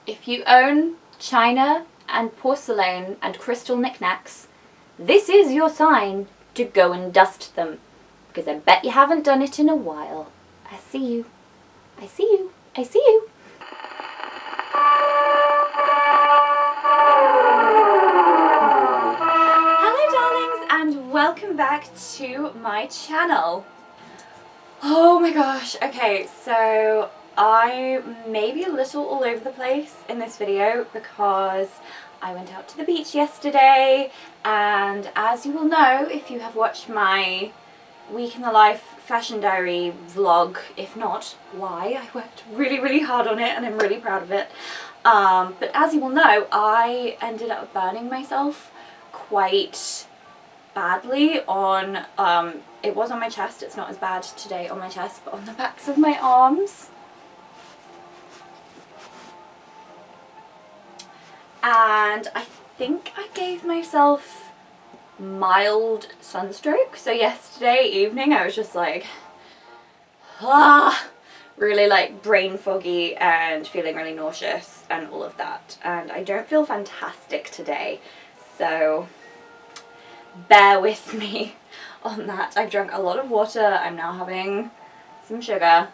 If you own china and porcelain and crystal knickknacks, this is your sign to go and dust them. Because I bet you haven't done it in a while. I see you. I see you. I see you. Hello darlings and welcome back to my channel. Oh my gosh, okay, so I may be a little all over the place in this video because I went out to the beach yesterday, and as you will know if you have watched my week in the life fashion diary vlog, if not, why, I worked really hard on it and I'm really proud of it. But as you will know, I ended up burning myself quite badly on, it was on my chest, it's not as bad today on my chest, but on the backs of my arms. And I think I gave myself mild sunstroke. So yesterday evening I was just like, really like brain foggy and feeling really nauseous and all of that. And I don't feel fantastic today, so bear with me on that. I've drunk a lot of water. I'm now having some sugar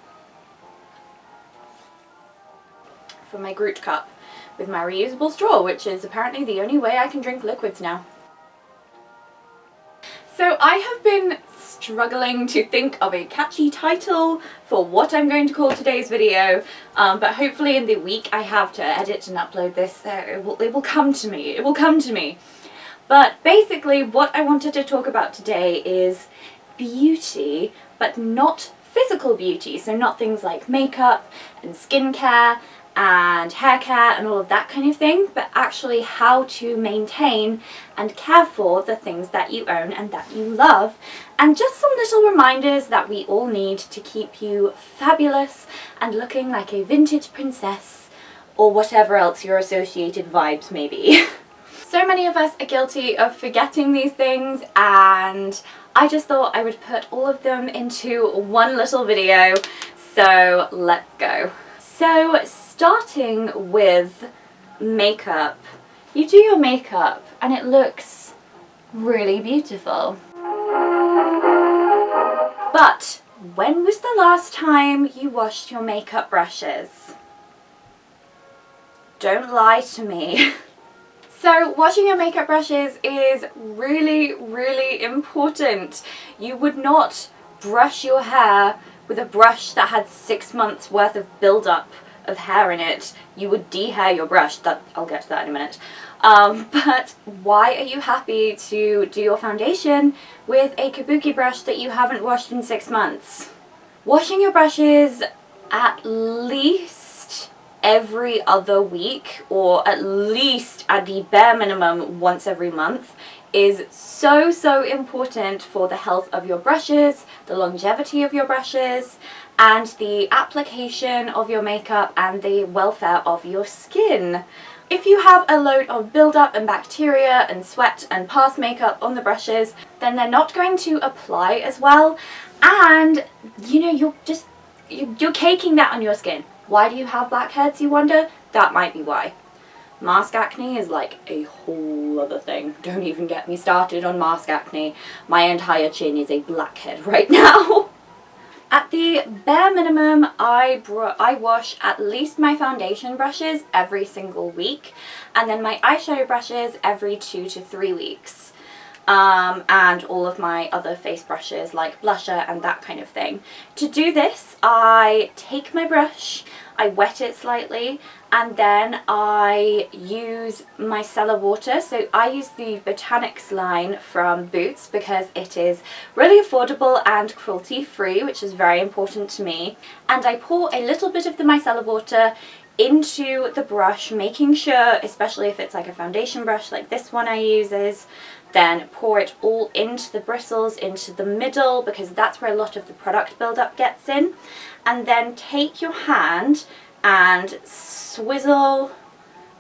from my Groot cup with my reusable straw, which is apparently the only way I can drink liquids now. So I have been struggling to think of a catchy title for what I'm going to call today's video, but hopefully in the week I have to edit and upload this, so it will come to me, it will come to me. But basically what I wanted to talk about today is beauty, but not physical beauty, so not things like makeup and skincare and hair care and all of that kind of thing, but actually how to maintain and care for the things that you own and that you love, and just some little reminders that we all need to keep you fabulous and looking like a vintage princess or whatever else your associated vibes may be. So many of us are guilty of forgetting these things, and I just thought I would put all of them into one little video, so let's go. So starting with makeup, you do your makeup and it looks really beautiful. But when was the last time you washed your makeup brushes? Don't lie to me. So washing your makeup brushes is really important. You would not brush your hair with a brush that had 6 months worth of build-up of hair in it. You would de-hair your brush. I'll get to that in a minute. But why are you happy to do your foundation with a kabuki brush that you haven't washed in 6 months? Washing your brushes at least every other week, or at least at the bare minimum once every month, is so important for the health of your brushes, the longevity of your brushes, and the application of your makeup and the welfare of your skin. If you have a load of buildup and bacteria and sweat and past makeup on the brushes, then they're not going to apply as well, and you know, you're caking that on your skin. Why do you have blackheads, you wonder? That might be why. Mask acne is like a whole other thing. Don't even get me started on mask acne. My entire chin is a blackhead right now. At the bare minimum, I wash at least my foundation brushes every single week, and then my eyeshadow brushes every 2 to 3 weeks. And all of my other face brushes like blusher and that kind of thing. To do this, I take my brush, I wet it slightly, and then I use my micellar water. So I use the Botanics line from Boots because it is really affordable and cruelty free, which is very important to me. And I pour a little bit of the micellar water into the brush, making sure, especially if it's like a foundation brush like this one I uses, then pour it all into the bristles, into the middle, because that's where a lot of the product buildup gets in. And then take your hand and swizzle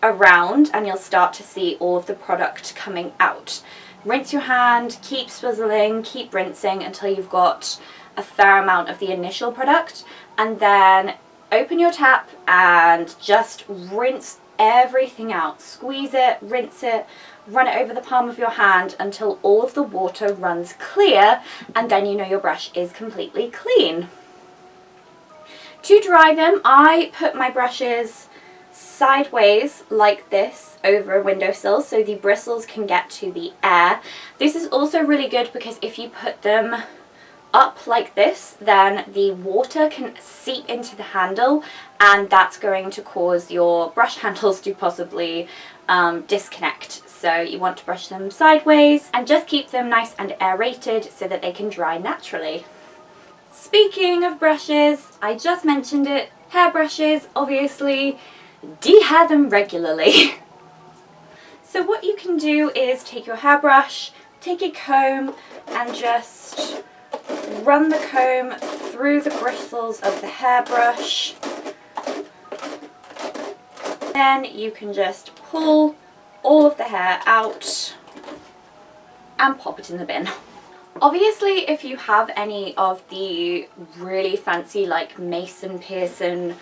around and you'll start to see all of the product coming out. Rinse your hand, keep swizzling, keep rinsing until you've got a fair amount of the initial product, and then open your tap and just rinse everything out. Squeeze it, rinse it, run it over the palm of your hand until all of the water runs clear, and then you know your brush is completely clean. To dry them, I put my brushes sideways like this over a windowsill so the bristles can get to the air. This is also really good because if you put them up like this, then the water can seep into the handle, and that's going to cause your brush handles to possibly disconnect. So you want to brush them sideways and just keep them nice and aerated so that they can dry naturally. Speaking of brushes, I just mentioned it, hairbrushes, obviously, dehair them regularly. So what you can do is take your hairbrush, take a comb, and just run the comb through the bristles of the hairbrush. Then you can just pull all of the hair out and pop it in the bin. Obviously, if you have any of the really fancy like Mason Pearson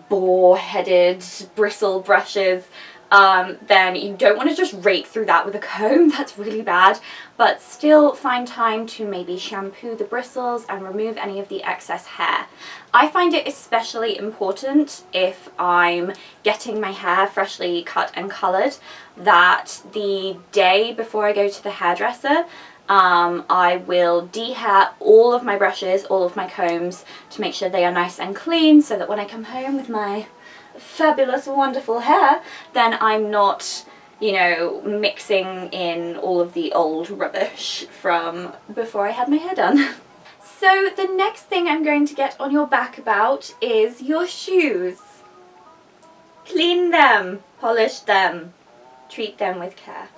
boar-headed bristle brushes, then you don't want to just rake through that with a comb. That's really bad, but still find time to maybe shampoo the bristles and remove any of the excess hair. I find it especially important if I'm getting my hair freshly cut and coloured that the day before I go to the hairdresser, I will dehair all of my brushes, all of my combs, to make sure they are nice and clean, so that when I come home with my fabulous, wonderful hair, then I'm not, you know, mixing in all of the old rubbish from before I had my hair done. So the next thing I'm going to get on your back about is your shoes. Clean them, polish them, treat them with care.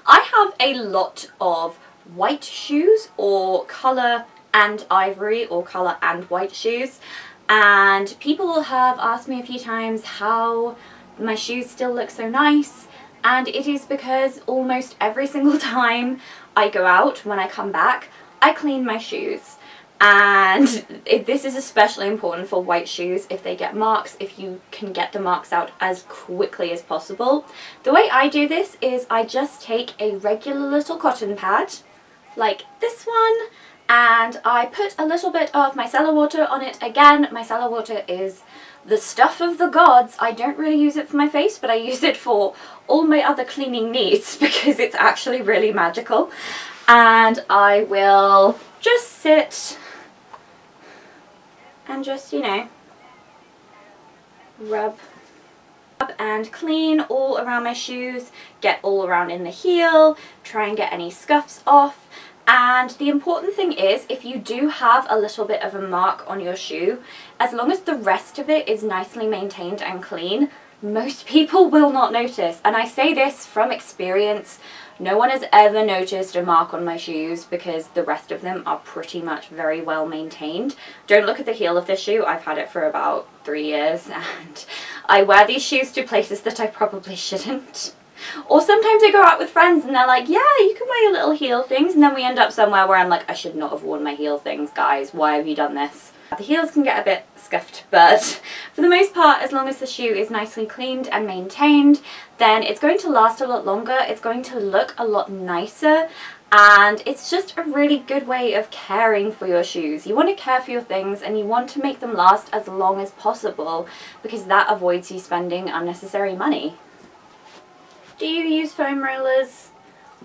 I have a lot of white shoes, or colour and ivory, or colour and white shoes, and people have asked me a few times how my shoes still look so nice, and it is because almost every single time I go out, when I come back, I clean my shoes. And this is especially important for white shoes. If they get marks, if you can get the marks out as quickly as possible. The way I do this is I just take a regular little cotton pad, like this one, and I put a little bit of micellar water on it. Again, micellar water is the stuff of the gods. I don't really use it for my face, but I use it for all my other cleaning needs because it's actually really magical. And I will just sit and just, you know, rub and clean all around my shoes, get all around in the heel, try and get any scuffs off. And the important thing is, if you do have a little bit of a mark on your shoe, as long as the rest of it is nicely maintained and clean, most people will not notice. And I say this from experience. No one has ever noticed a mark on my shoes because the rest of them are pretty much very well maintained. Don't look at the heel of this shoe. I've had it for about 3 years and I wear these shoes to places that I probably shouldn't. Or sometimes I go out with friends and they're like, yeah, you can wear your little heel things, and then we end up somewhere where I'm like, I should not have worn my heel things, guys. Why have you done this? The heels can get a bit scuffed, but for the most part, as long as the shoe is nicely cleaned and maintained, then it's going to last a lot longer, it's going to look a lot nicer, and it's just a really good way of caring for your shoes. You want to care for your things and you want to make them last as long as possible because that avoids you spending unnecessary money. Do you use foam rollers?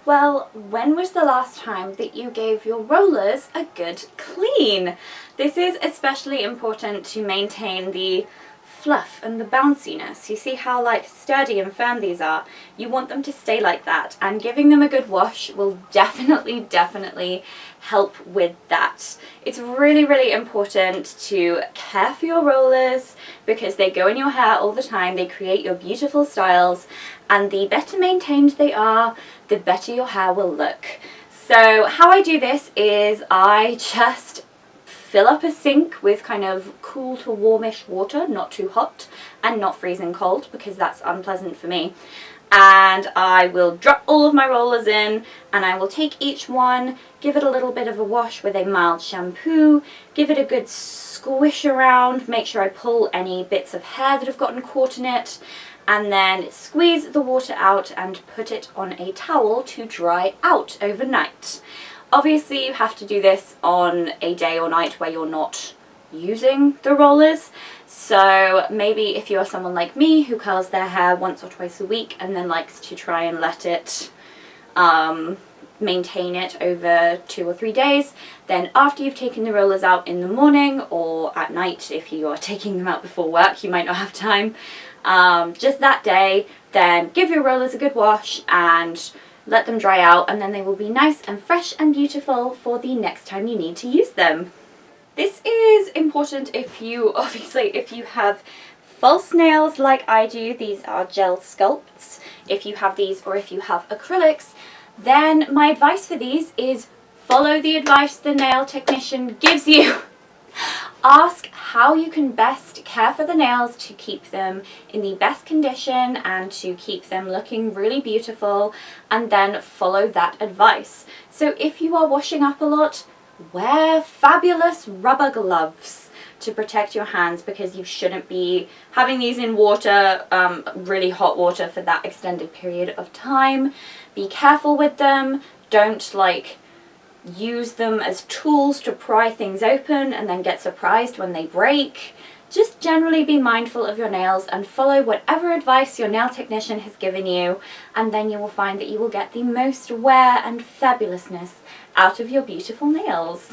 Well, when was the last time that you gave your rollers a good clean? This is especially important to maintain the fluff and the bounciness. You see how like sturdy and firm these are? You want them to stay like that, and giving them a good wash will definitely help with that. It's really important to care for your rollers because they go in your hair all the time, they create your beautiful styles, and the better maintained they are, the better your hair will look. So how I do this is I just fill up a sink with kind of cool to warmish water, not too hot, and not freezing cold, because that's unpleasant for me. And I will drop all of my rollers in, and I will take each one, give it a little bit of a wash with a mild shampoo, give it a good squish around, make sure I pull any bits of hair that have gotten caught in it, and then squeeze the water out and put it on a towel to dry out overnight. Obviously you have to do this on a day or night where you're not using the rollers. So maybe if you're someone like me who curls their hair once or twice a week and then likes to try and let it maintain it over 2 or 3 days, then after you've taken the rollers out in the morning or at night, if you are taking them out before work, you might not have time, just that day, then give your rollers a good wash and let them dry out, and then they will be nice and fresh and beautiful for the next time you need to use them. This is important if you have false nails like I do. These are gel sculpts. If you have these, or if you have acrylics, then my advice for these is follow the advice the nail technician gives you. Ask how you can best care for the nails to keep them in the best condition and to keep them looking really beautiful, and then follow that advice. So if you are washing up a lot, wear fabulous rubber gloves to protect your hands, because you shouldn't be having these in water, really hot water, for that extended period of time. Be careful with them. Don't use them as tools to pry things open and then get surprised when they break. Just generally be mindful of your nails and follow whatever advice your nail technician has given you, and then you will find that you will get the most wear and fabulousness out of your beautiful nails.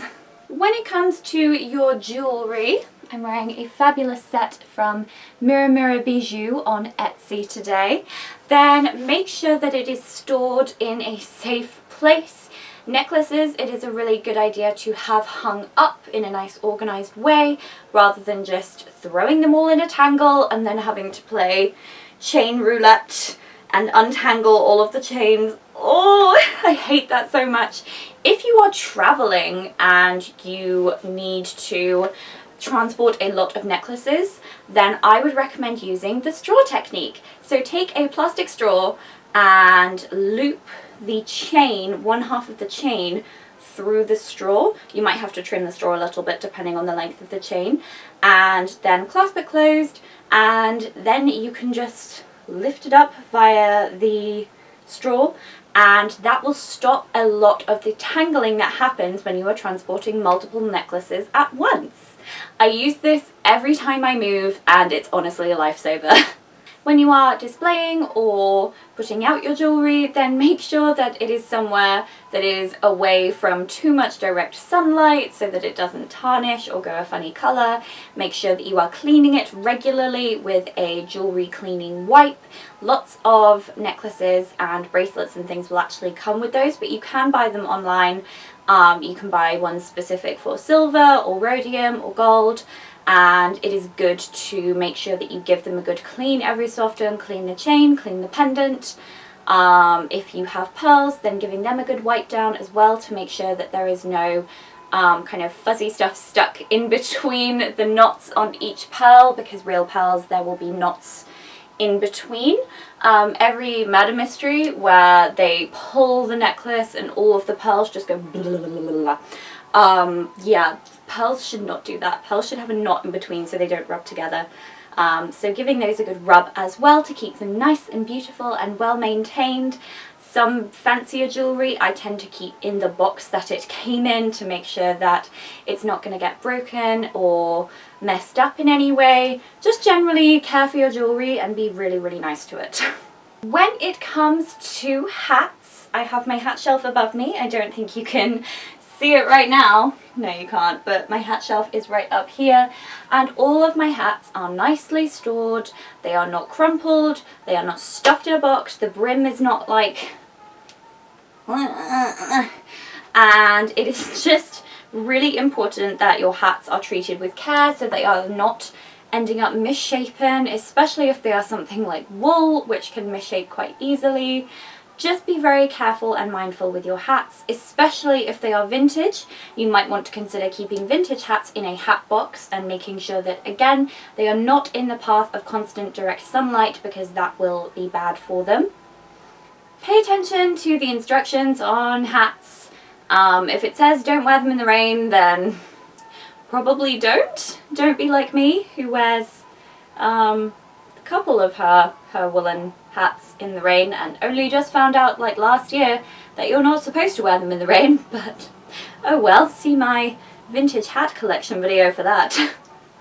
When it comes to your jewellery, I'm wearing a fabulous set from Mirror Mirror Bijou on Etsy today. Then make sure that it is stored in a safe place. Necklaces, it is a really good idea to have hung up in a nice organised way, rather than just throwing them all in a tangle and then having to play chain roulette and untangle all of the chains. Oh, I hate that so much. If you are traveling and you need to transport a lot of necklaces, then I would recommend using the straw technique. So take a plastic straw and loop the chain, one half of the chain, through the straw. You might have to trim the straw a little bit depending on the length of the chain, and then clasp it closed, and then you can just lift it up via the straw, and that will stop a lot of the tangling that happens when you are transporting multiple necklaces at once. I use this every time I move, and it's honestly a lifesaver. When you are displaying or putting out your jewellery, then make sure that it is somewhere that is away from too much direct sunlight so that it doesn't tarnish or go a funny colour. Make sure that you are cleaning it regularly with a jewellery cleaning wipe. Lots of necklaces and bracelets and things will actually come with those, but you can buy them online. You can buy ones specific for silver or rhodium or gold. And it is good to make sure that you give them a good clean every so often. Clean the chain, clean the pendant. If you have pearls, then giving them a good wipe down as well to make sure that there is no kind of fuzzy stuff stuck in between the knots on each pearl, because real pearls, there will be knots in between. Every murder mystery where they pull the necklace and all of the pearls just go blah, blah, blah, blah. Yeah, pearls should not do that. Pearls should have a knot in between so they don't rub together. So giving those a good rub as well to keep them nice and beautiful and well maintained. Some fancier jewellery I tend to keep in the box that it came in to make sure that it's not going to get broken or messed up in any way. Just generally care for your jewellery and be really, really nice to it. When it comes to hats, I have my hat shelf above me. I don't think you can see it right now. No, you can't, but my hat shelf is right up here, and all of my hats are nicely stored. They are not crumpled, they are not stuffed in a box, the brim is not like and it is just really important that your hats are treated with care so they are not ending up misshapen, especially if they are something like wool, which can misshape quite easily. Just be very careful and mindful with your hats, especially if they are vintage. You might want to consider keeping vintage hats in a hat box and making sure that, again, they are not in the path of constant direct sunlight, because that will be bad for them. Pay attention to the instructions on hats. If it says don't wear them in the rain, then probably don't. Don't be like me, who wears a couple of her woolen hats in the rain and only just found out like last year that you're not supposed to wear them in the rain, but oh well, see my vintage hat collection video for that.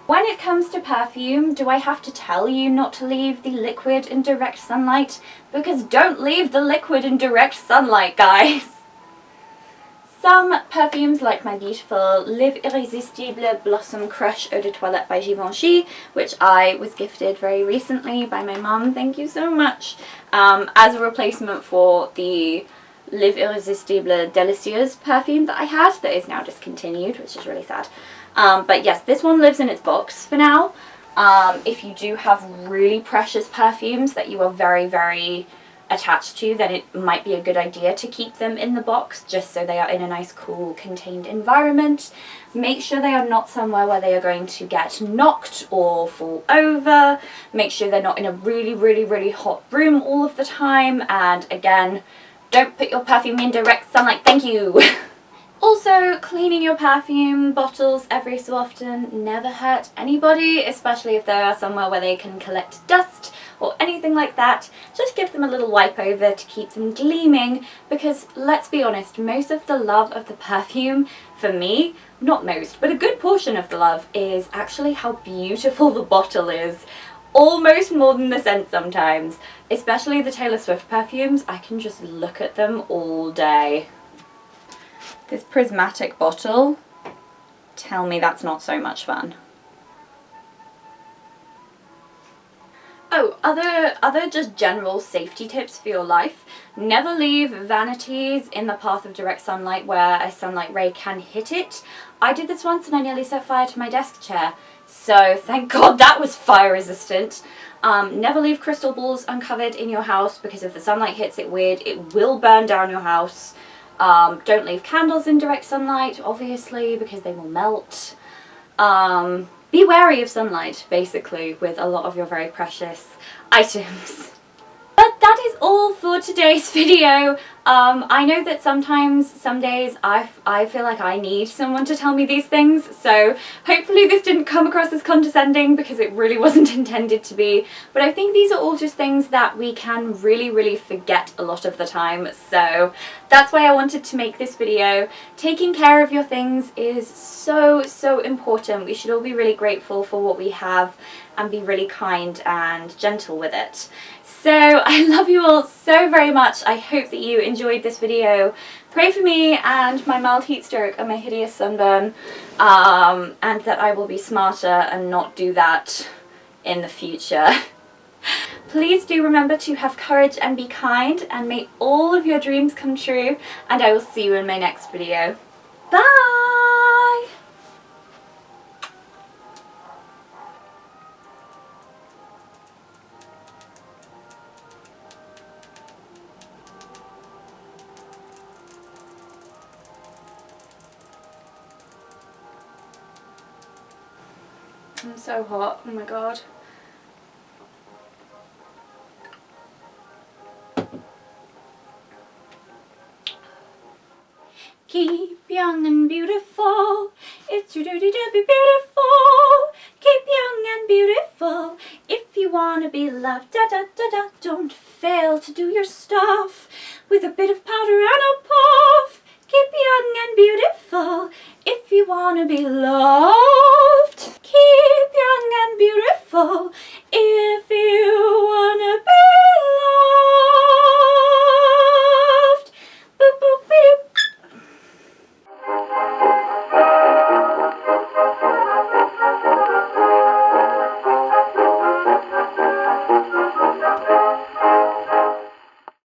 When it comes to perfume, do I have to tell you not to leave the liquid in direct sunlight? Because don't leave the liquid in direct sunlight, guys. Some perfumes, like my beautiful Live Irrésistible Blossom Crush Eau de Toilette by Givenchy, which I was gifted very recently by my mum, thank you so much, as a replacement for the Live Irrésistible Delicieuse perfume that I had, that is now discontinued, which is really sad. But yes, this one lives in its box for now. If you do have really precious perfumes that you are very, very attached to, then it might be a good idea to keep them in the box, just so they are in a nice, cool, contained environment. Make sure they are not somewhere where they are going to get knocked or fall over. Make sure they're not in a really, really, really hot room all of the time. And again, don't put your perfume in direct sunlight, thank you. Also, cleaning your perfume bottles every so often never hurt anybody, especially if they are somewhere where they can collect dust or anything like that. Just give them a little wipe over to keep them gleaming, because let's be honest, most of the love of the perfume, for me, not most, but a good portion of the love, is actually how beautiful the bottle is. Almost more than the scent sometimes. Especially the Taylor Swift perfumes, I can just look at them all day. This prismatic bottle, tell me that's not so much fun. Oh, other just general safety tips for your life. Never leave vanities in the path of direct sunlight where a sunlight ray can hit it. I did this once and I nearly set fire to my desk chair, so thank God that was fire resistant. Never leave crystal balls uncovered in your house, because if the sunlight hits it weird, it will burn down your house. Don't leave candles in direct sunlight, obviously, because they will melt. Be wary of sunlight, basically, with a lot of your very precious items. But that is all for today's video. I know that sometimes, some days, I feel like I need someone to tell me these things, so hopefully this didn't come across as condescending, because it really wasn't intended to be. But I think these are all just things that we can really, really forget a lot of the time, so that's why I wanted to make this video. Taking care of your things is so, so important. We should all be really grateful for what we have and be really kind and gentle with it. So I love you all so very much. I hope that you enjoyed this video. Pray for me and my mild heat stroke and my hideous sunburn, and that I will be smarter and not do that in the future. Please do remember to have courage and be kind, and may all of your dreams come true, and I will see you in my next video. Bye! I'm so hot, oh my god. Keep young and beautiful, it's your duty to be beautiful. Keep young and beautiful, if you wanna be loved, da da da da. Don't fail to do your stuff with a bit of powder and a puff. Keep young and beautiful, if you wanna be loved. Keep young and beautiful, if you wanna be